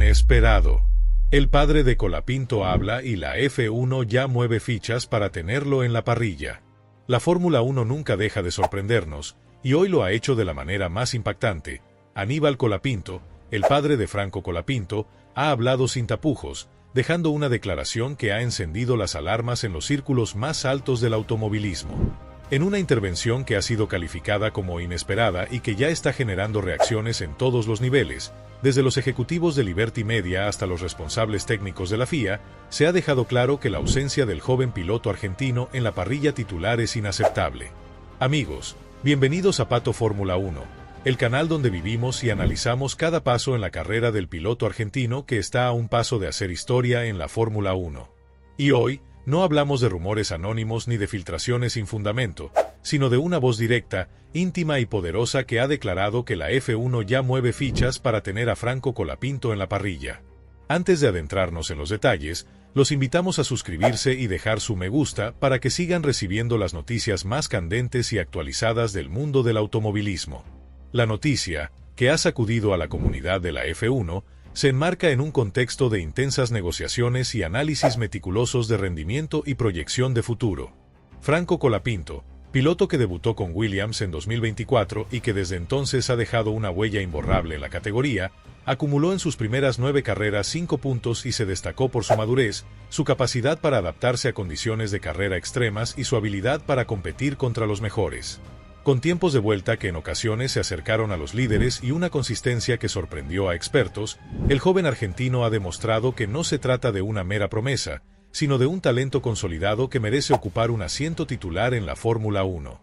inesperado. El padre de Colapinto habla y la F1 ya mueve fichas para tenerlo en la parrilla. La Fórmula 1 nunca deja de sorprendernos, y hoy lo ha hecho de la manera más impactante. Aníbal Colapinto, el padre de Franco Colapinto, ha hablado sin tapujos, dejando una declaración que ha encendido las alarmas en los círculos más altos del automovilismo. En una intervención que ha sido calificada como inesperada y que ya está generando reacciones en todos los niveles, desde los ejecutivos de Liberty Media hasta los responsables técnicos de la FIA, se ha dejado claro que la ausencia del joven piloto argentino en la parrilla titular es inaceptable. Amigos, bienvenidos a Pato Fórmula 1, el canal donde vivimos y analizamos cada paso en la carrera del piloto argentino que está a un paso de hacer historia en la Fórmula 1. Y hoy, no hablamos de rumores anónimos ni de filtraciones sin fundamento, sino de una voz directa, íntima y poderosa que ha declarado que la F1 ya mueve fichas para tener a Franco Colapinto en la parrilla. Antes de adentrarnos en los detalles, los invitamos a suscribirse y dejar su me gusta para que sigan recibiendo las noticias más candentes y actualizadas del mundo del automovilismo. La noticia, que ha sacudido a la comunidad de la F1, se enmarca en un contexto de intensas negociaciones y análisis meticulosos de rendimiento y proyección de futuro. Franco Colapinto, piloto que debutó con Williams en 2024 y que desde entonces ha dejado una huella imborrable en la categoría, acumuló en sus primeras 9 carreras 5 puntos y se destacó por su madurez, su capacidad para adaptarse a condiciones de carrera extremas y su habilidad para competir contra los mejores. Con tiempos de vuelta que en ocasiones se acercaron a los líderes y una consistencia que sorprendió a expertos, el joven argentino ha demostrado que no se trata de una mera promesa, sino de un talento consolidado que merece ocupar un asiento titular en la Fórmula 1.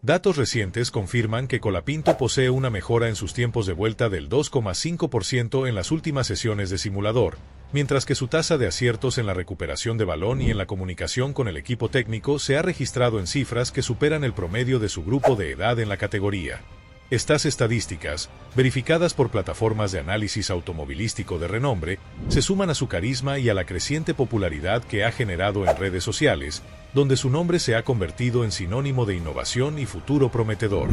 Datos recientes confirman que Colapinto posee una mejora en sus tiempos de vuelta del 2,5% en las últimas sesiones de simulador, mientras que su tasa de aciertos en la recuperación de balón y en la comunicación con el equipo técnico se ha registrado en cifras que superan el promedio de su grupo de edad en la categoría. Estas estadísticas, verificadas por plataformas de análisis automovilístico de renombre, se suman a su carisma y a la creciente popularidad que ha generado en redes sociales, donde su nombre se ha convertido en sinónimo de innovación y futuro prometedor.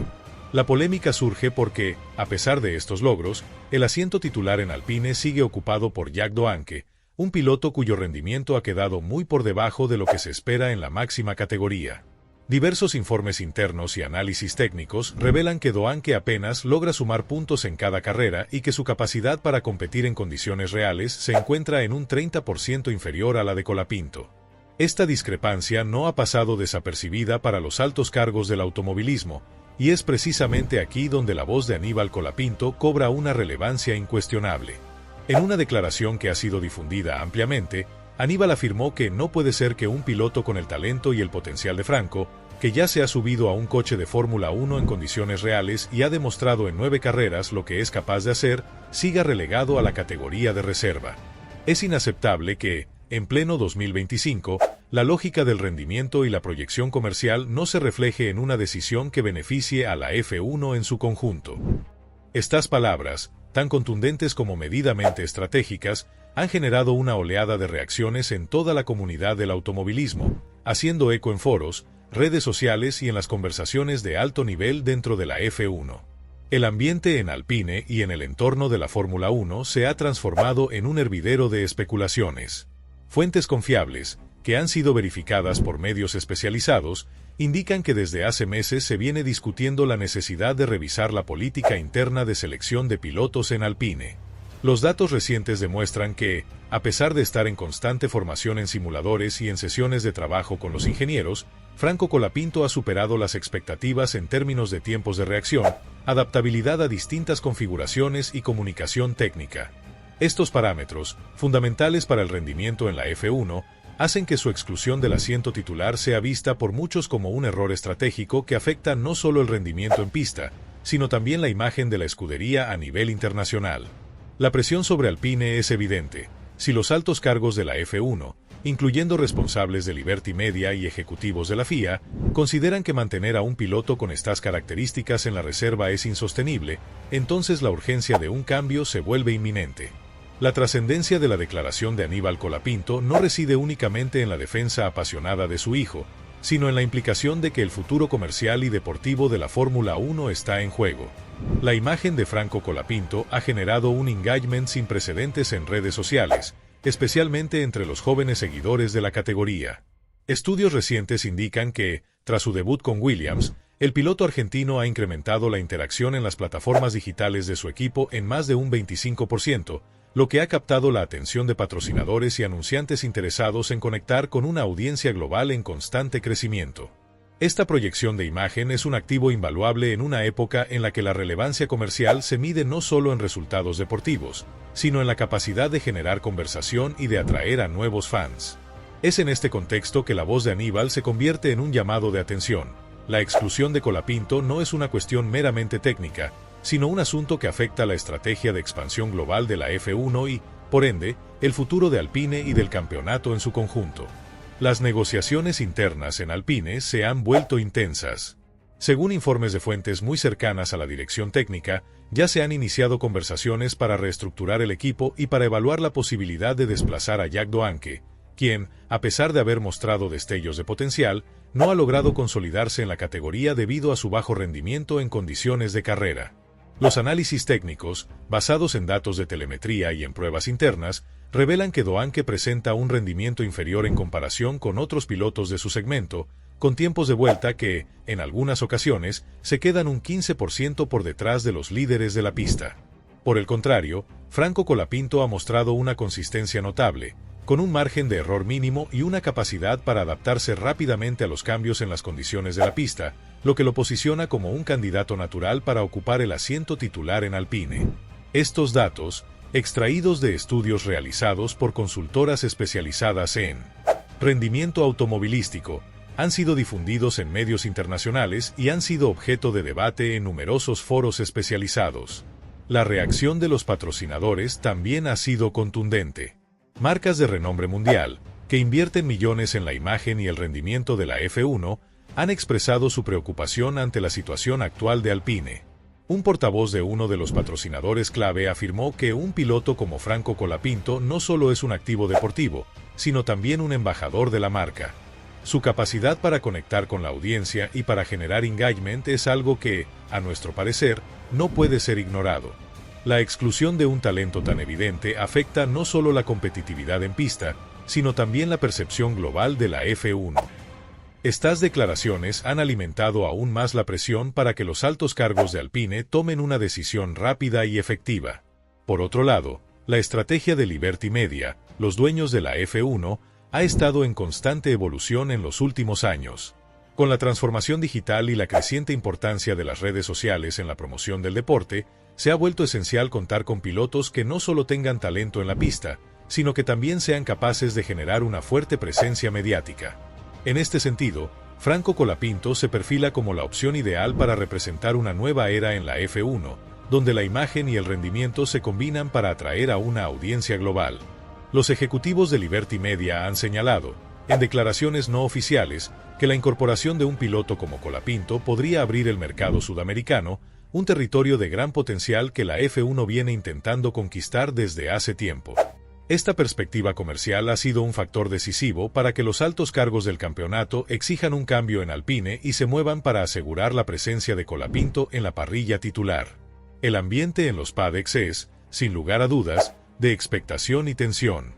La polémica surge porque, a pesar de estos logros, el asiento titular en Alpine sigue ocupado por Jack Doanque, un piloto cuyo rendimiento ha quedado muy por debajo de lo que se espera en la máxima categoría. Diversos informes internos y análisis técnicos revelan que Doanque apenas logra sumar puntos en cada carrera y que su capacidad para competir en condiciones reales se encuentra en un 30% inferior a la de Colapinto. Esta discrepancia no ha pasado desapercibida para los altos cargos del automovilismo, y es precisamente aquí donde la voz de Aníbal Colapinto cobra una relevancia incuestionable. En una declaración que ha sido difundida ampliamente, Aníbal afirmó que no puede ser que un piloto con el talento y el potencial de Franco, que ya se ha subido a un coche de Fórmula 1 en condiciones reales y ha demostrado en 9 carreras lo que es capaz de hacer, siga relegado a la categoría de reserva. Es inaceptable que, en pleno 2025, la lógica del rendimiento y la proyección comercial no se refleje en una decisión que beneficie a la F1 en su conjunto. Estas palabras, tan contundentes como medidamente estratégicas, han generado una oleada de reacciones en toda la comunidad del automovilismo, haciendo eco en foros, redes sociales y en las conversaciones de alto nivel dentro de la F1. El ambiente en Alpine y en el entorno de la Fórmula 1 se ha transformado en un hervidero de especulaciones. Fuentes confiables, que han sido verificadas por medios especializados, indican que desde hace meses se viene discutiendo la necesidad de revisar la política interna de selección de pilotos en Alpine. Los datos recientes demuestran que, a pesar de estar en constante formación en simuladores y en sesiones de trabajo con los ingenieros, Franco Colapinto ha superado las expectativas en términos de tiempos de reacción, adaptabilidad a distintas configuraciones y comunicación técnica. Estos parámetros, fundamentales para el rendimiento en la F1, hacen que su exclusión del asiento titular sea vista por muchos como un error estratégico que afecta no solo el rendimiento en pista, sino también la imagen de la escudería a nivel internacional. La presión sobre Alpine es evidente. Si los altos cargos de la F1, incluyendo responsables de Liberty Media y ejecutivos de la FIA, consideran que mantener a un piloto con estas características en la reserva es insostenible, entonces la urgencia de un cambio se vuelve inminente. La trascendencia de la declaración de Aníbal Colapinto no reside únicamente en la defensa apasionada de su hijo, sino en la implicación de que el futuro comercial y deportivo de la Fórmula 1 está en juego. La imagen de Franco Colapinto ha generado un engagement sin precedentes en redes sociales, especialmente entre los jóvenes seguidores de la categoría. Estudios recientes indican que, tras su debut con Williams, el piloto argentino ha incrementado la interacción en las plataformas digitales de su equipo en más de un 25%, lo que ha captado la atención de patrocinadores y anunciantes interesados en conectar con una audiencia global en constante crecimiento. Esta proyección de imagen es un activo invaluable en una época en la que la relevancia comercial se mide no solo en resultados deportivos, sino en la capacidad de generar conversación y de atraer a nuevos fans. Es en este contexto que la voz de Aníbal se convierte en un llamado de atención. La exclusión de Colapinto no es una cuestión meramente técnica, sino un asunto que afecta la estrategia de expansión global de la F1 y, por ende, el futuro de Alpine y del campeonato en su conjunto. Las negociaciones internas en Alpine se han vuelto intensas. Según informes de fuentes muy cercanas a la dirección técnica, ya se han iniciado conversaciones para reestructurar el equipo y para evaluar la posibilidad de desplazar a Jack Doanque, quien, a pesar de haber mostrado destellos de potencial, no ha logrado consolidarse en la categoría debido a su bajo rendimiento en condiciones de carrera. Los análisis técnicos, basados en datos de telemetría y en pruebas internas, revelan que Doanque presenta un rendimiento inferior en comparación con otros pilotos de su segmento, con tiempos de vuelta que, en algunas ocasiones, se quedan un 15% por detrás de los líderes de la pista. Por el contrario, Franco Colapinto ha mostrado una consistencia notable, con un margen de error mínimo y una capacidad para adaptarse rápidamente a los cambios en las condiciones de la pista, lo que lo posiciona como un candidato natural para ocupar el asiento titular en Alpine. Estos datos, extraídos de estudios realizados por consultoras especializadas en rendimiento automovilístico, han sido difundidos en medios internacionales y han sido objeto de debate en numerosos foros especializados. La reacción de los patrocinadores también ha sido contundente. Marcas de renombre mundial, que invierten millones en la imagen y el rendimiento de la F1, han expresado su preocupación ante la situación actual de Alpine. Un portavoz de uno de los patrocinadores clave afirmó que un piloto como Franco Colapinto no solo es un activo deportivo, sino también un embajador de la marca. Su capacidad para conectar con la audiencia y para generar engagement es algo que, a nuestro parecer, no puede ser ignorado. La exclusión de un talento tan evidente afecta no solo la competitividad en pista, sino también la percepción global de la F1. Estas declaraciones han alimentado aún más la presión para que los altos cargos de Alpine tomen una decisión rápida y efectiva. Por otro lado, la estrategia de Liberty Media, los dueños de la F1, ha estado en constante evolución en los últimos años. Con la transformación digital y la creciente importancia de las redes sociales en la promoción del deporte, se ha vuelto esencial contar con pilotos que no solo tengan talento en la pista, sino que también sean capaces de generar una fuerte presencia mediática. En este sentido, Franco Colapinto se perfila como la opción ideal para representar una nueva era en la F1, donde la imagen y el rendimiento se combinan para atraer a una audiencia global. Los ejecutivos de Liberty Media han señalado, en declaraciones no oficiales, que la incorporación de un piloto como Colapinto podría abrir el mercado sudamericano, un territorio de gran potencial que la F1 viene intentando conquistar desde hace tiempo. Esta perspectiva comercial ha sido un factor decisivo para que los altos cargos del campeonato exijan un cambio en Alpine y se muevan para asegurar la presencia de Colapinto en la parrilla titular. El ambiente en los paddocks es, sin lugar a dudas, de expectación y tensión.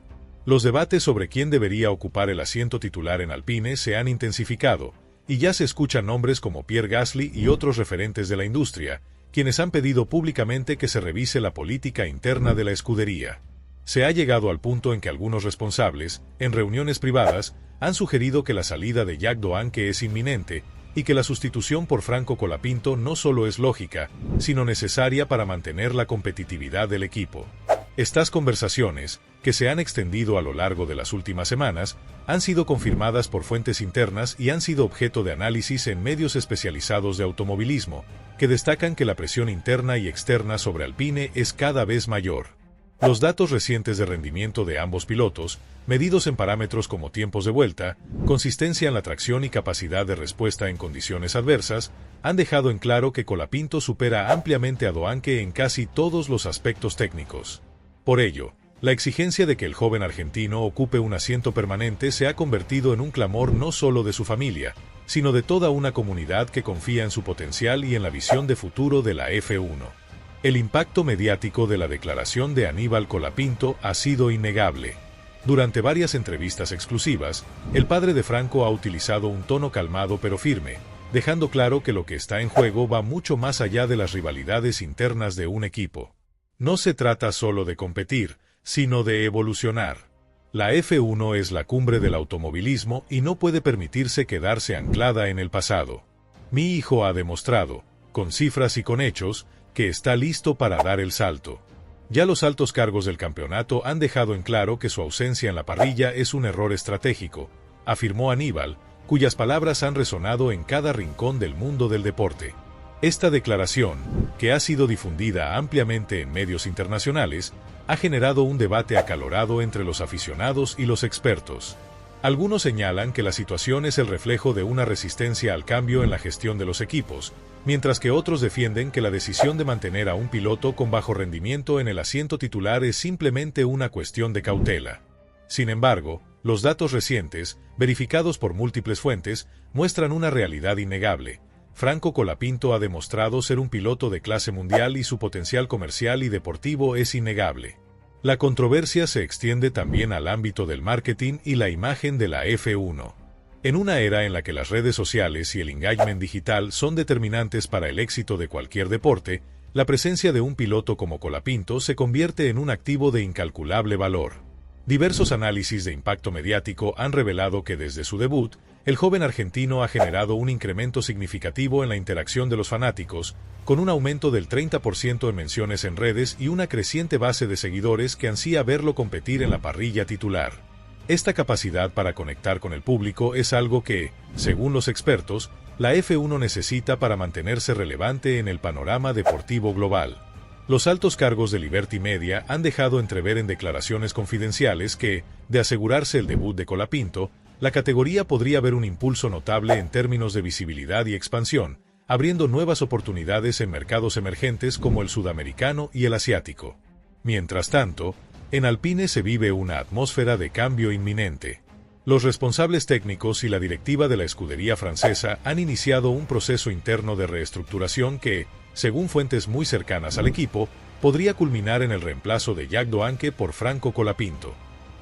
Los debates sobre quién debería ocupar el asiento titular en Alpine se han intensificado, y ya se escuchan nombres como Pierre Gasly y otros referentes de la industria, quienes han pedido públicamente que se revise la política interna de la escudería. Se ha llegado al punto en que algunos responsables, en reuniones privadas, han sugerido que la salida de Jack Doanque es inminente y que la sustitución por Franco Colapinto no solo es lógica, sino necesaria para mantener la competitividad del equipo. Estas conversaciones, que se han extendido a lo largo de las últimas semanas, han sido confirmadas por fuentes internas y han sido objeto de análisis en medios especializados de automovilismo, que destacan que la presión interna y externa sobre Alpine es cada vez mayor. Los datos recientes de rendimiento de ambos pilotos, medidos en parámetros como tiempos de vuelta, consistencia en la tracción y capacidad de respuesta en condiciones adversas, han dejado en claro que Colapinto supera ampliamente a Doanque en casi todos los aspectos técnicos. Por ello, la exigencia de que el joven argentino ocupe un asiento permanente se ha convertido en un clamor no solo de su familia, sino de toda una comunidad que confía en su potencial y en la visión de futuro de la F1. El impacto mediático de la declaración de Aníbal Colapinto ha sido innegable. Durante varias entrevistas exclusivas, el padre de Franco ha utilizado un tono calmado pero firme, dejando claro que lo que está en juego va mucho más allá de las rivalidades internas de un equipo. No se trata solo de competir, sino de evolucionar. La F1 es la cumbre del automovilismo y no puede permitirse quedarse anclada en el pasado. Mi hijo ha demostrado, con cifras y con hechos, que está listo para dar el salto. Ya los altos cargos del campeonato han dejado en claro que su ausencia en la parrilla es un error estratégico, afirmó Aníbal, cuyas palabras han resonado en cada rincón del mundo del deporte. Esta declaración, que ha sido difundida ampliamente en medios internacionales, ha generado un debate acalorado entre los aficionados y los expertos. Algunos señalan que la situación es el reflejo de una resistencia al cambio en la gestión de los equipos, mientras que otros defienden que la decisión de mantener a un piloto con bajo rendimiento en el asiento titular es simplemente una cuestión de cautela. Sin embargo, los datos recientes, verificados por múltiples fuentes, muestran una realidad innegable. Franco Colapinto ha demostrado ser un piloto de clase mundial y su potencial comercial y deportivo es innegable. La controversia se extiende también al ámbito del marketing y la imagen de la F1. En una era en la que las redes sociales y el engagement digital son determinantes para el éxito de cualquier deporte, la presencia de un piloto como Colapinto se convierte en un activo de incalculable valor. Diversos análisis de impacto mediático han revelado que desde su debut, el joven argentino ha generado un incremento significativo en la interacción de los fanáticos, con un aumento del 30% en menciones en redes y una creciente base de seguidores que ansía verlo competir en la parrilla titular. Esta capacidad para conectar con el público es algo que, según los expertos, la F1 necesita para mantenerse relevante en el panorama deportivo global. Los altos cargos de Liberty Media han dejado entrever en declaraciones confidenciales que, de asegurarse el debut de Colapinto, la categoría podría ver un impulso notable en términos de visibilidad y expansión, abriendo nuevas oportunidades en mercados emergentes como el sudamericano y el asiático. Mientras tanto, en Alpine se vive una atmósfera de cambio inminente. Los responsables técnicos y la directiva de la escudería francesa han iniciado un proceso interno de reestructuración que, según fuentes muy cercanas al equipo, podría culminar en el reemplazo de Jack Doanque por Franco Colapinto.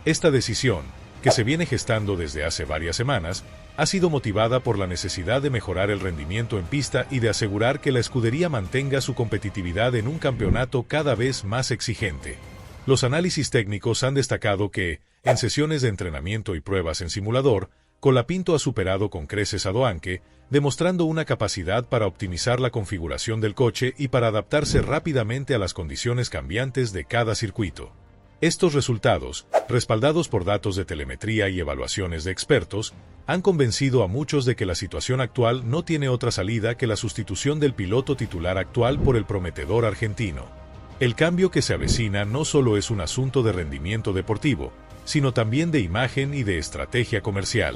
Esta decisión, que se viene gestando desde hace varias semanas, ha sido motivada por la necesidad de mejorar el rendimiento en pista y de asegurar que la escudería mantenga su competitividad en un campeonato cada vez más exigente. Los análisis técnicos han destacado que, en sesiones de entrenamiento y pruebas en simulador, Colapinto ha superado con creces a Doanque, demostrando una capacidad para optimizar la configuración del coche y para adaptarse rápidamente a las condiciones cambiantes de cada circuito. Estos resultados, respaldados por datos de telemetría y evaluaciones de expertos, han convencido a muchos de que la situación actual no tiene otra salida que la sustitución del piloto titular actual por el prometedor argentino. El cambio que se avecina no solo es un asunto de rendimiento deportivo, sino también de imagen y de estrategia comercial.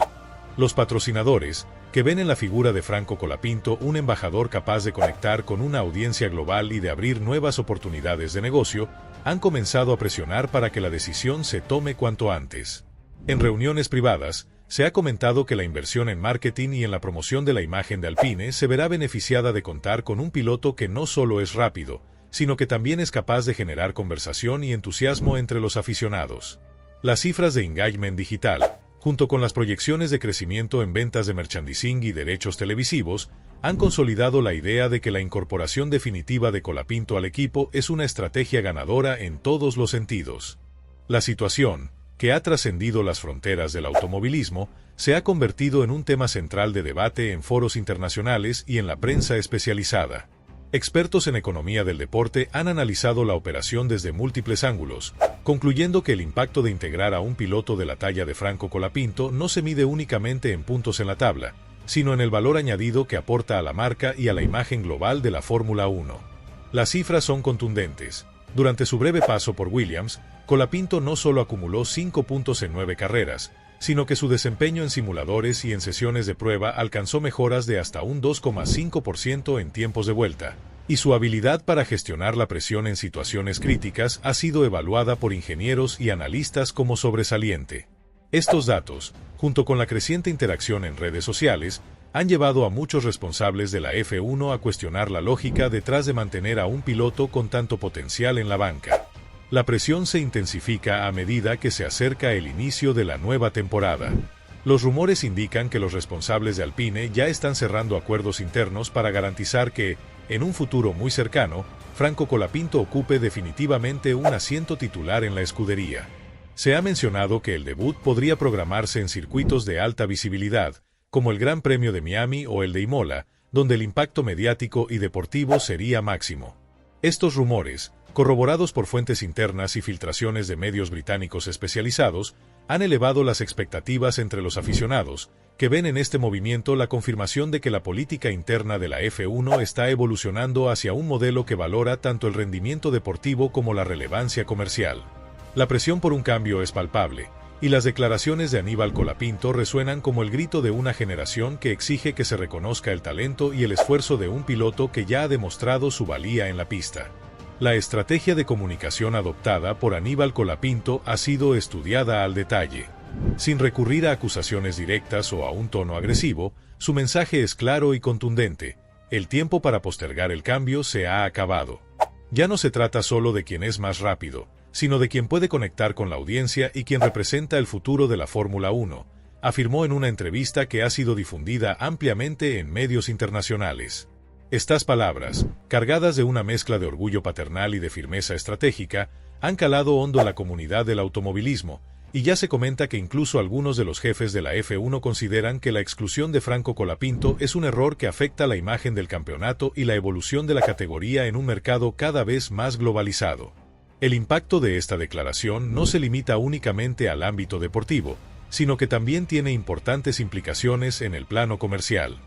Los patrocinadores, que ven en la figura de Franco Colapinto un embajador capaz de conectar con una audiencia global y de abrir nuevas oportunidades de negocio, han comenzado a presionar para que la decisión se tome cuanto antes. En reuniones privadas, se ha comentado que la inversión en marketing y en la promoción de la imagen de Alpine se verá beneficiada de contar con un piloto que no solo es rápido, sino que también es capaz de generar conversación y entusiasmo entre los aficionados. Las cifras de engagement digital, junto con las proyecciones de crecimiento en ventas de merchandising y derechos televisivos, han consolidado la idea de que la incorporación definitiva de Colapinto al equipo es una estrategia ganadora en todos los sentidos. La situación, que ha trascendido las fronteras del automovilismo, se ha convertido en un tema central de debate en foros internacionales y en la prensa especializada. Expertos en economía del deporte han analizado la operación desde múltiples ángulos, concluyendo que el impacto de integrar a un piloto de la talla de Franco Colapinto no se mide únicamente en puntos en la tabla, sino en el valor añadido que aporta a la marca y a la imagen global de la Fórmula 1. Las cifras son contundentes. Durante su breve paso por Williams, Colapinto no solo acumuló 5 puntos en 9 carreras, sino que su desempeño en simuladores y en sesiones de prueba alcanzó mejoras de hasta un 2,5% en tiempos de vuelta, y su habilidad para gestionar la presión en situaciones críticas ha sido evaluada por ingenieros y analistas como sobresaliente. Estos datos, junto con la creciente interacción en redes sociales, han llevado a muchos responsables de la F1 a cuestionar la lógica detrás de mantener a un piloto con tanto potencial en la banca. La presión se intensifica a medida que se acerca el inicio de la nueva temporada. Los rumores indican que los responsables de Alpine ya están cerrando acuerdos internos para garantizar que, en un futuro muy cercano, Franco Colapinto ocupe definitivamente un asiento titular en la escudería. Se ha mencionado que el debut podría programarse en circuitos de alta visibilidad, como el Gran Premio de Miami o el de Imola, donde el impacto mediático y deportivo sería máximo. Estos rumores, corroborados por fuentes internas y filtraciones de medios británicos especializados, han elevado las expectativas entre los aficionados, que ven en este movimiento la confirmación de que la política interna de la F1 está evolucionando hacia un modelo que valora tanto el rendimiento deportivo como la relevancia comercial. La presión por un cambio es palpable, y las declaraciones de Aníbal Colapinto resuenan como el grito de una generación que exige que se reconozca el talento y el esfuerzo de un piloto que ya ha demostrado su valía en la pista. La estrategia de comunicación adoptada por Aníbal Colapinto ha sido estudiada al detalle. Sin recurrir a acusaciones directas o a un tono agresivo, su mensaje es claro y contundente: el tiempo para postergar el cambio se ha acabado. Ya no se trata solo de quien es más rápido, sino de quien puede conectar con la audiencia y quien representa el futuro de la Fórmula 1, afirmó en una entrevista que ha sido difundida ampliamente en medios internacionales. Estas palabras, cargadas de una mezcla de orgullo paternal y de firmeza estratégica, han calado hondo en la comunidad del automovilismo, y ya se comenta que incluso algunos de los jefes de la F1 consideran que la exclusión de Franco Colapinto es un error que afecta la imagen del campeonato y la evolución de la categoría en un mercado cada vez más globalizado. El impacto de esta declaración no se limita únicamente al ámbito deportivo, sino que también tiene importantes implicaciones en el plano comercial.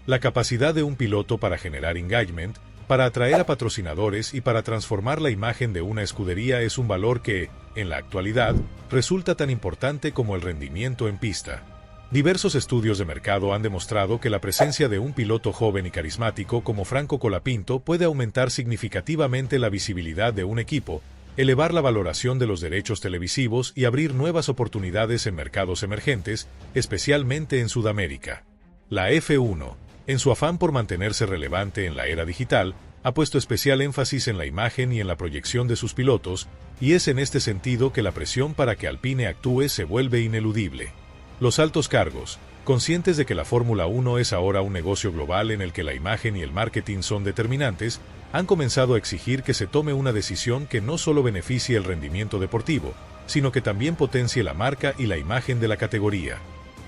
La capacidad de un piloto para generar engagement, para atraer a patrocinadores y para transformar la imagen de una escudería es un valor que, en la actualidad, resulta tan importante como el rendimiento en pista. Diversos estudios de mercado han demostrado que la presencia de un piloto joven y carismático como Franco Colapinto puede aumentar significativamente la visibilidad de un equipo, elevar la valoración de los derechos televisivos y abrir nuevas oportunidades en mercados emergentes, especialmente en Sudamérica. La F1, en su afán por mantenerse relevante en la era digital, ha puesto especial énfasis en la imagen y en la proyección de sus pilotos, y es en este sentido que la presión para que Alpine actúe se vuelve ineludible. Los altos cargos, conscientes de que la Fórmula 1 es ahora un negocio global en el que la imagen y el marketing son determinantes, han comenzado a exigir que se tome una decisión que no solo beneficie el rendimiento deportivo, sino que también potencie la marca y la imagen de la categoría.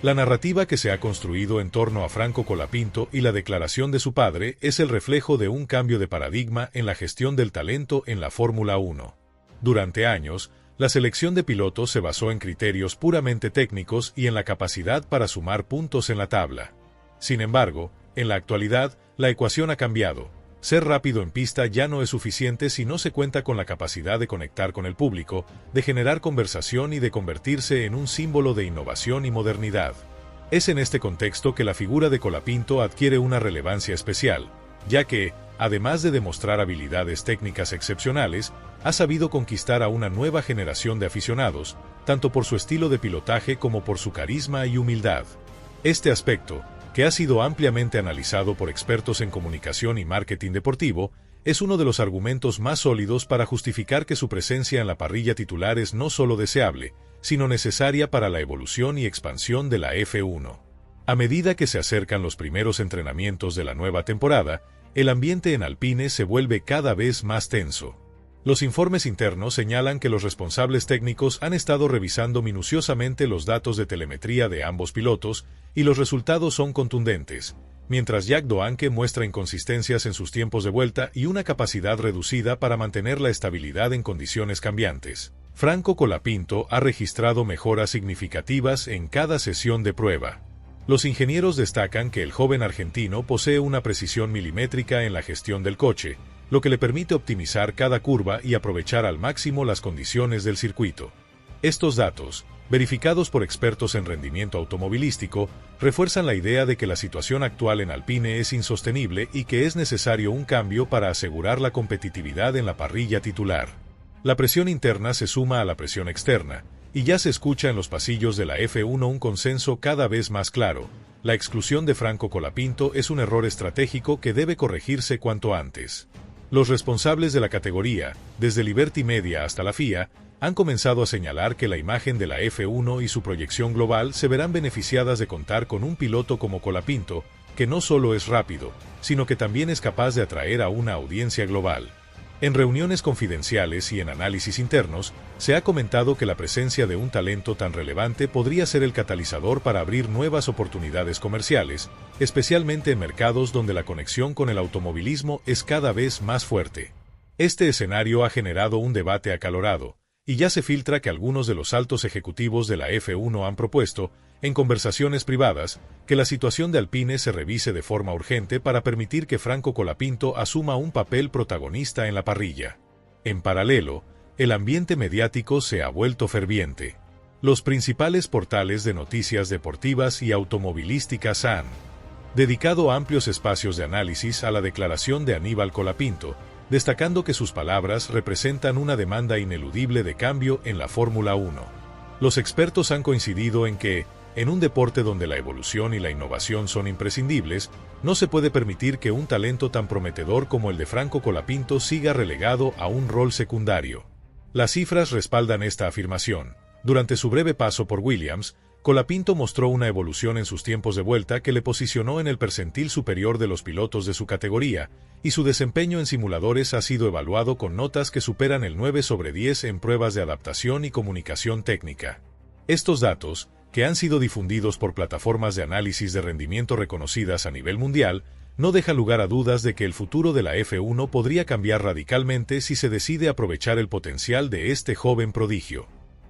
La narrativa que se ha construido en torno a Franco Colapinto y la declaración de su padre es el reflejo de un cambio de paradigma en la gestión del talento en la Fórmula 1. Durante años, la selección de pilotos se basó en criterios puramente técnicos y en la capacidad para sumar puntos en la tabla. Sin embargo, en la actualidad, la ecuación ha cambiado. Ser rápido en pista ya no es suficiente si no se cuenta con la capacidad de conectar con el público, de generar conversación y de convertirse en un símbolo de innovación y modernidad. Es en este contexto que la figura de Colapinto adquiere una relevancia especial, ya que, además de demostrar habilidades técnicas excepcionales, ha sabido conquistar a una nueva generación de aficionados, tanto por su estilo de pilotaje como por su carisma y humildad. Este aspecto, que ha sido ampliamente analizado por expertos en comunicación y marketing deportivo, es uno de los argumentos más sólidos para justificar que su presencia en la parrilla titular es no solo deseable, sino necesaria para la evolución y expansión de la F1. A medida que se acercan los primeros entrenamientos de la nueva temporada, el ambiente en Alpine se vuelve cada vez más tenso. Los informes internos señalan que los responsables técnicos han estado revisando minuciosamente los datos de telemetría de ambos pilotos y los resultados son contundentes, mientras Jack Doanque muestra inconsistencias en sus tiempos de vuelta y una capacidad reducida para mantener la estabilidad en condiciones cambiantes. Franco Colapinto ha registrado mejoras significativas en cada sesión de prueba. Los ingenieros destacan que el joven argentino posee una precisión milimétrica en la gestión del coche, lo que le permite optimizar cada curva y aprovechar al máximo las condiciones del circuito. Estos datos, verificados por expertos en rendimiento automovilístico, refuerzan la idea de que la situación actual en Alpine es insostenible y que es necesario un cambio para asegurar la competitividad en la parrilla titular. La presión interna se suma a la presión externa, y ya se escucha en los pasillos de la F1 un consenso cada vez más claro: la exclusión de Franco Colapinto es un error estratégico que debe corregirse cuanto antes. Los responsables de la categoría, desde Liberty Media hasta la FIA, han comenzado a señalar que la imagen de la F1 y su proyección global se verán beneficiadas de contar con un piloto como Colapinto, que no solo es rápido, sino que también es capaz de atraer a una audiencia global. En reuniones confidenciales y en análisis internos, se ha comentado que la presencia de un talento tan relevante podría ser el catalizador para abrir nuevas oportunidades comerciales, especialmente en mercados donde la conexión con el automovilismo es cada vez más fuerte. Este escenario ha generado un debate acalorado, y ya se filtra que algunos de los altos ejecutivos de la F1 han propuesto, en conversaciones privadas, que la situación de Alpine se revise de forma urgente para permitir que Franco Colapinto asuma un papel protagonista en la parrilla. En paralelo, el ambiente mediático se ha vuelto ferviente. Los principales portales de noticias deportivas y automovilísticas han dedicado amplios espacios de análisis a la declaración de Aníbal Colapinto, destacando que sus palabras representan una demanda ineludible de cambio en la Fórmula 1. Los expertos han coincidido en que, en un deporte donde la evolución y la innovación son imprescindibles, no se puede permitir que un talento tan prometedor como el de Franco Colapinto siga relegado a un rol secundario. Las cifras respaldan esta afirmación. Durante su breve paso por Williams, Colapinto mostró una evolución en sus tiempos de vuelta que le posicionó en el percentil superior de los pilotos de su categoría, y su desempeño en simuladores ha sido evaluado con notas que superan el 9 sobre 10 en pruebas de adaptación y comunicación técnica. Estos datos, que han sido difundidos por plataformas de análisis de rendimiento reconocidas a nivel mundial, no deja lugar a dudas de que el futuro de la F1 podría cambiar radicalmente si se decide aprovechar el potencial de este joven prodigio.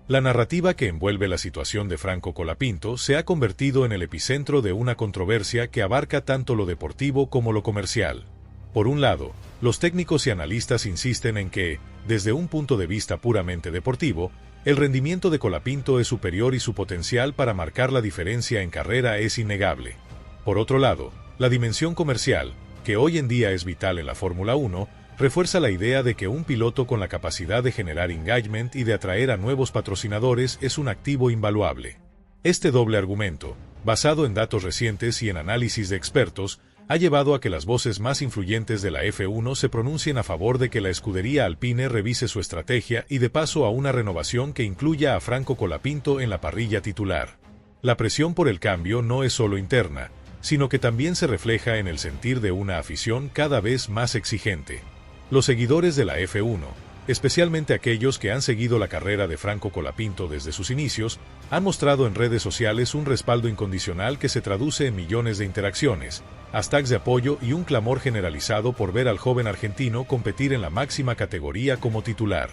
La narrativa que envuelve la situación de Franco Colapinto se ha convertido en el epicentro de una controversia que abarca tanto lo deportivo como lo comercial. Por un lado, los técnicos y analistas insisten en que, desde un punto de vista puramente deportivo, el rendimiento de Colapinto es superior y su potencial para marcar la diferencia en carrera es innegable. Por otro lado, la dimensión comercial, que hoy en día es vital en la Fórmula 1, refuerza la idea de que un piloto con la capacidad de generar engagement y de atraer a nuevos patrocinadores es un activo invaluable. Este doble argumento, basado en datos recientes y en análisis de expertos, ha llevado a que las voces más influyentes de la F1 se pronuncien a favor de que la escudería Alpine revise su estrategia y dé paso a una renovación que incluya a Franco Colapinto en la parrilla titular. La presión por el cambio no es solo interna, sino que también se refleja en el sentir de una afición cada vez más exigente. Los seguidores de la F1, especialmente aquellos que han seguido la carrera de Franco Colapinto desde sus inicios, han mostrado en redes sociales un respaldo incondicional que se traduce en millones de interacciones, hashtags de apoyo y un clamor generalizado por ver al joven argentino competir en la máxima categoría como titular.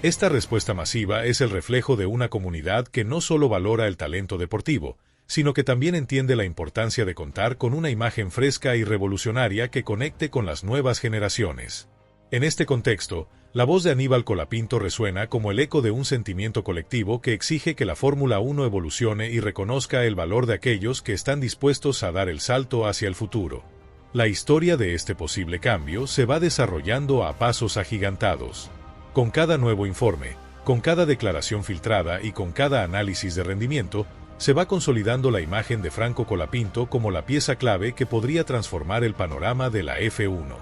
Esta respuesta masiva es el reflejo de una comunidad que no solo valora el talento deportivo, sino que también entiende la importancia de contar con una imagen fresca y revolucionaria que conecte con las nuevas generaciones. En este contexto, la voz de Aníbal Colapinto resuena como el eco de un sentimiento colectivo que exige que la Fórmula 1 evolucione y reconozca el valor de aquellos que están dispuestos a dar el salto hacia el futuro. La historia de este posible cambio se va desarrollando a pasos agigantados. Con cada nuevo informe, con cada declaración filtrada y con cada análisis de rendimiento, se va consolidando la imagen de Franco Colapinto como la pieza clave que podría transformar el panorama de la F1.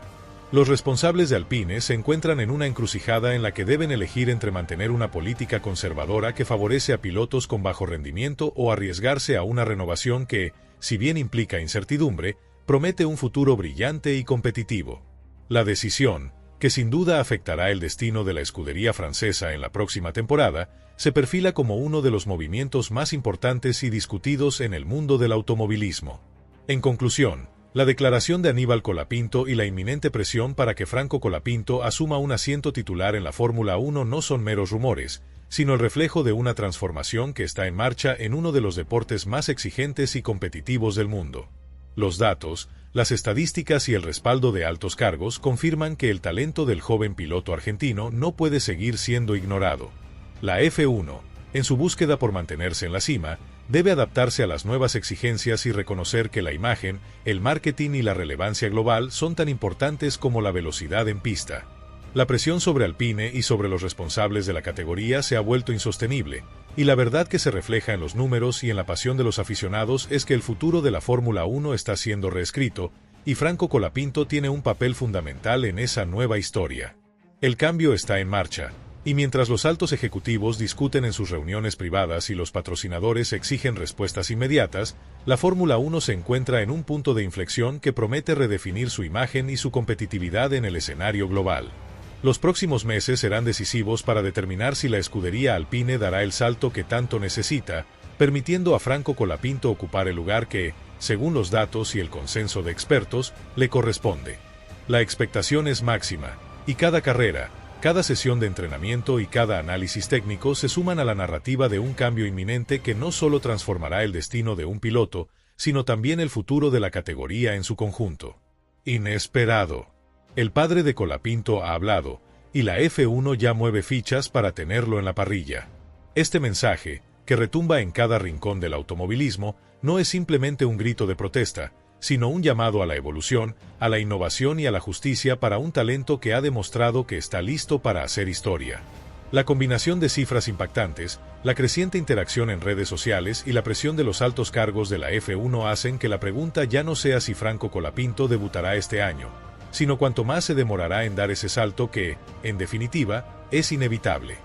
Los responsables de Alpine se encuentran en una encrucijada en la que deben elegir entre mantener una política conservadora que favorece a pilotos con bajo rendimiento o arriesgarse a una renovación que, si bien implica incertidumbre, promete un futuro brillante y competitivo. La decisión, que sin duda afectará el destino de la escudería francesa en la próxima temporada, se perfila como uno de los movimientos más importantes y discutidos en el mundo del automovilismo. En conclusión, la declaración de Aníbal Colapinto y la inminente presión para que Franco Colapinto asuma un asiento titular en la Fórmula 1 no son meros rumores, sino el reflejo de una transformación que está en marcha en uno de los deportes más exigentes y competitivos del mundo. Los datos, las estadísticas y el respaldo de altos cargos confirman que el talento del joven piloto argentino no puede seguir siendo ignorado. La F1, en su búsqueda por mantenerse en la cima, debe adaptarse a las nuevas exigencias y reconocer que la imagen, el marketing y la relevancia global son tan importantes como la velocidad en pista. La presión sobre Alpine y sobre los responsables de la categoría se ha vuelto insostenible, Y la verdad que se refleja en los números y en la pasión de los aficionados es que el futuro de la Fórmula 1 está siendo reescrito, y Franco Colapinto tiene un papel fundamental en esa nueva historia. El cambio está en marcha, y mientras los altos ejecutivos discuten en sus reuniones privadas y los patrocinadores exigen respuestas inmediatas, la Fórmula 1 se encuentra en un punto de inflexión que promete redefinir su imagen y su competitividad en el escenario global. Los próximos meses serán decisivos para determinar si la escudería Alpine dará el salto que tanto necesita, permitiendo a Franco Colapinto ocupar el lugar que, según los datos y el consenso de expertos, le corresponde. La expectación es máxima, y cada carrera, cada sesión de entrenamiento y cada análisis técnico se suman a la narrativa de un cambio inminente que no solo transformará el destino de un piloto, sino también el futuro de la categoría en su conjunto. Inesperado. El padre de Colapinto ha hablado, y la F1 ya mueve fichas para tenerlo en la parrilla. Este mensaje, que retumba en cada rincón del automovilismo, no es simplemente un grito de protesta, sino un llamado a la evolución, a la innovación y a la justicia para un talento que ha demostrado que está listo para hacer historia. La combinación de cifras impactantes, la creciente interacción en redes sociales y la presión de los altos cargos de la F1 hacen que la pregunta ya no sea si Franco Colapinto debutará este año, sino cuánto más se demorará en dar ese salto que, en definitiva, es inevitable.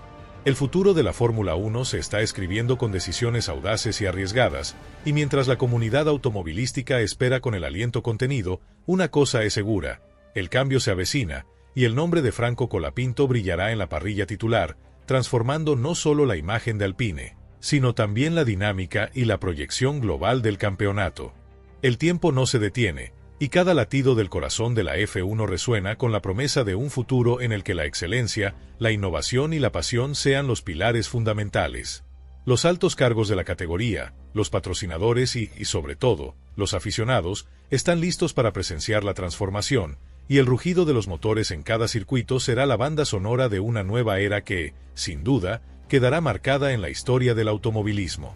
El futuro de la Fórmula 1 se está escribiendo con decisiones audaces y arriesgadas, y mientras la comunidad automovilística espera con el aliento contenido, una cosa es segura: el cambio se avecina, y el nombre de Franco Colapinto brillará en la parrilla titular, transformando no solo la imagen de Alpine, sino también la dinámica y la proyección global del campeonato. El tiempo no se detiene, y cada latido del corazón de la F1 resuena con la promesa de un futuro en el que la excelencia, la innovación y la pasión sean los pilares fundamentales. Los altos cargos de la categoría, los patrocinadores y, sobre todo, los aficionados, están listos para presenciar la transformación, y el rugido de los motores en cada circuito será la banda sonora de una nueva era que, sin duda, quedará marcada en la historia del automovilismo.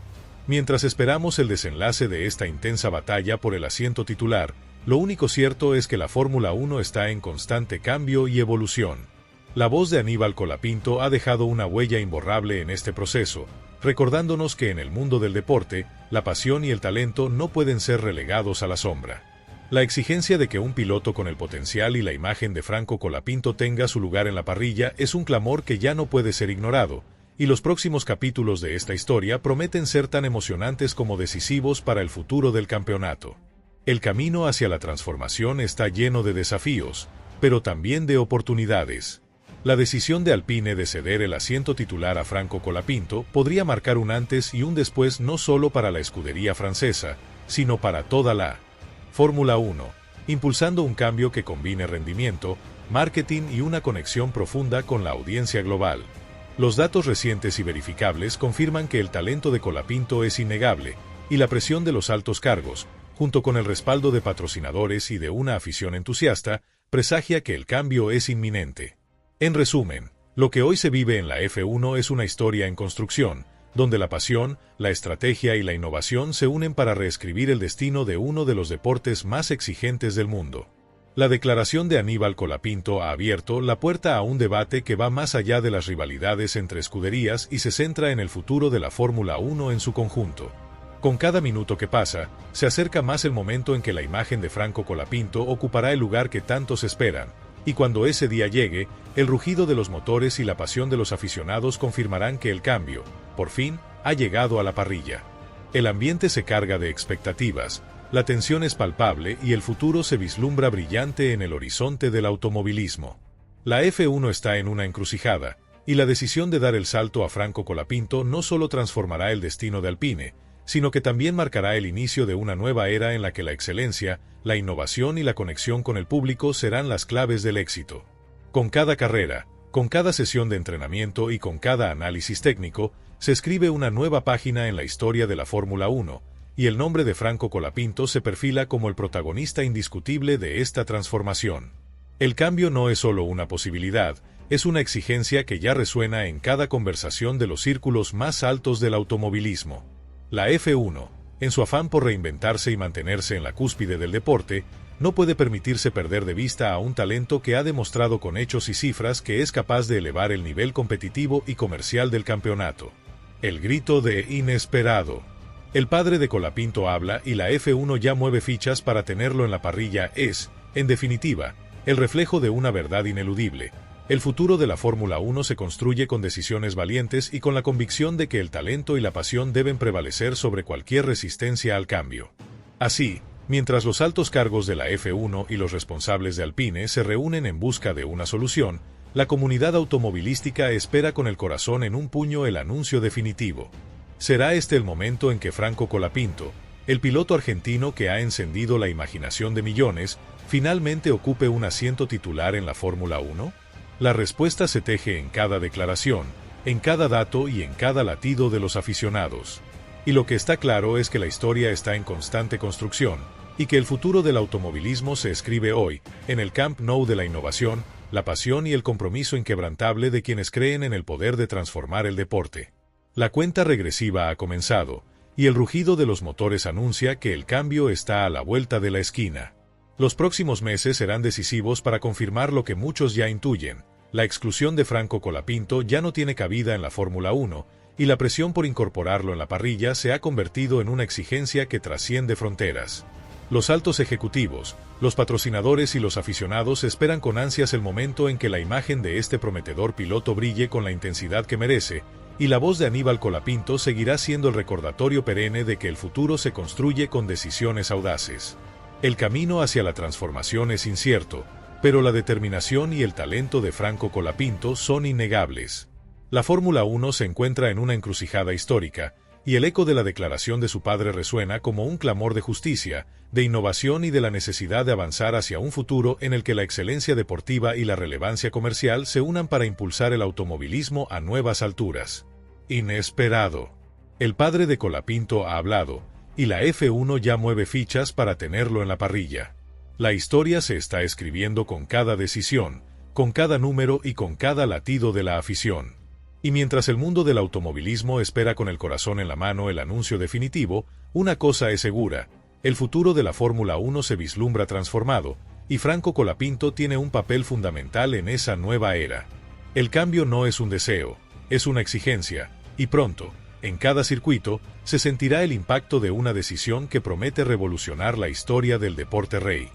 Mientras esperamos el desenlace de esta intensa batalla por el asiento titular, lo único cierto es que la Fórmula 1 está en constante cambio y evolución. La voz de Aníbal Colapinto ha dejado una huella imborrable en este proceso, recordándonos que en el mundo del deporte, la pasión y el talento no pueden ser relegados a la sombra. La exigencia de que un piloto con el potencial y la imagen de Franco Colapinto tenga su lugar en la parrilla es un clamor que ya no puede ser ignorado, y los próximos capítulos de esta historia prometen ser tan emocionantes como decisivos para el futuro del campeonato. El camino hacia la transformación está lleno de desafíos, pero también de oportunidades. La decisión de Alpine de ceder el asiento titular a Franco Colapinto podría marcar un antes y un después no solo para la escudería francesa, sino para toda la Fórmula 1, impulsando un cambio que combine rendimiento, marketing y una conexión profunda con la audiencia global. Los datos recientes y verificables confirman que el talento de Colapinto es innegable, y la presión de los altos cargos, junto con el respaldo de patrocinadores y de una afición entusiasta, presagia que el cambio es inminente. En resumen, lo que hoy se vive en la F1 es una historia en construcción, donde la pasión, la estrategia y la innovación se unen para reescribir el destino de uno de los deportes más exigentes del mundo. La declaración de Aníbal Colapinto ha abierto la puerta a un debate que va más allá de las rivalidades entre escuderías y se centra en el futuro de la Fórmula 1 en su conjunto. Con cada minuto que pasa, se acerca más el momento en que la imagen de Franco Colapinto ocupará el lugar que tantos esperan, y cuando ese día llegue, el rugido de los motores y la pasión de los aficionados confirmarán que el cambio, por fin, ha llegado a la parrilla. El ambiente se carga de expectativas, la tensión es palpable y el futuro se vislumbra brillante en el horizonte del automovilismo. La F1 está en una encrucijada, y la decisión de dar el salto a Franco Colapinto no solo transformará el destino de Alpine, sino que también marcará el inicio de una nueva era en la que la excelencia, la innovación y la conexión con el público serán las claves del éxito. Con cada carrera, con cada sesión de entrenamiento y con cada análisis técnico, se escribe una nueva página en la historia de la Fórmula 1, y el nombre de Franco Colapinto se perfila como el protagonista indiscutible de esta transformación. El cambio no es solo una posibilidad, es una exigencia que ya resuena en cada conversación de los círculos más altos del automovilismo. La F1, en su afán por reinventarse y mantenerse en la cúspide del deporte, no puede permitirse perder de vista a un talento que ha demostrado con hechos y cifras que es capaz de elevar el nivel competitivo y comercial del campeonato. El grito de inesperado. El padre de Colapinto habla y la F1 ya mueve fichas para tenerlo en la parrilla es, en definitiva, el reflejo de una verdad ineludible. El futuro de la Fórmula 1 se construye con decisiones valientes y con la convicción de que el talento y la pasión deben prevalecer sobre cualquier resistencia al cambio. Así, mientras los altos cargos de la F1 y los responsables de Alpine se reúnen en busca de una solución, la comunidad automovilística espera con el corazón en un puño el anuncio definitivo. ¿Será este el momento en que Franco Colapinto, el piloto argentino que ha encendido la imaginación de millones, finalmente ocupe un asiento titular en la Fórmula 1? La respuesta se teje en cada declaración, en cada dato y en cada latido de los aficionados. Y lo que está claro es que la historia está en constante construcción, y que el futuro del automovilismo se escribe hoy, en el Camp Nou de la innovación, la pasión y el compromiso inquebrantable de quienes creen en el poder de transformar el deporte. La cuenta regresiva ha comenzado, y el rugido de los motores anuncia que el cambio está a la vuelta de la esquina. Los próximos meses serán decisivos para confirmar lo que muchos ya intuyen: la exclusión de Franco Colapinto ya no tiene cabida en la Fórmula 1, y la presión por incorporarlo en la parrilla se ha convertido en una exigencia que trasciende fronteras. Los altos ejecutivos, los patrocinadores y los aficionados esperan con ansias el momento en que la imagen de este prometedor piloto brille con la intensidad que merece, y la voz de Aníbal Colapinto seguirá siendo el recordatorio perenne de que el futuro se construye con decisiones audaces. El camino hacia la transformación es incierto, pero la determinación y el talento de Franco Colapinto son innegables. La Fórmula 1 se encuentra en una encrucijada histórica, y el eco de la declaración de su padre resuena como un clamor de justicia, de innovación y de la necesidad de avanzar hacia un futuro en el que la excelencia deportiva y la relevancia comercial se unan para impulsar el automovilismo a nuevas alturas. Inesperado. El padre de Colapinto ha hablado, y la F1 ya mueve fichas para tenerlo en la parrilla. La historia se está escribiendo con cada decisión, con cada número y con cada latido de la afición. Y mientras el mundo del automovilismo espera con el corazón en la mano el anuncio definitivo, una cosa es segura: el futuro de la Fórmula 1 se vislumbra transformado, y Franco Colapinto tiene un papel fundamental en esa nueva era. El cambio no es un deseo, es una exigencia, y pronto, en cada circuito, se sentirá el impacto de una decisión que promete revolucionar la historia del deporte rey.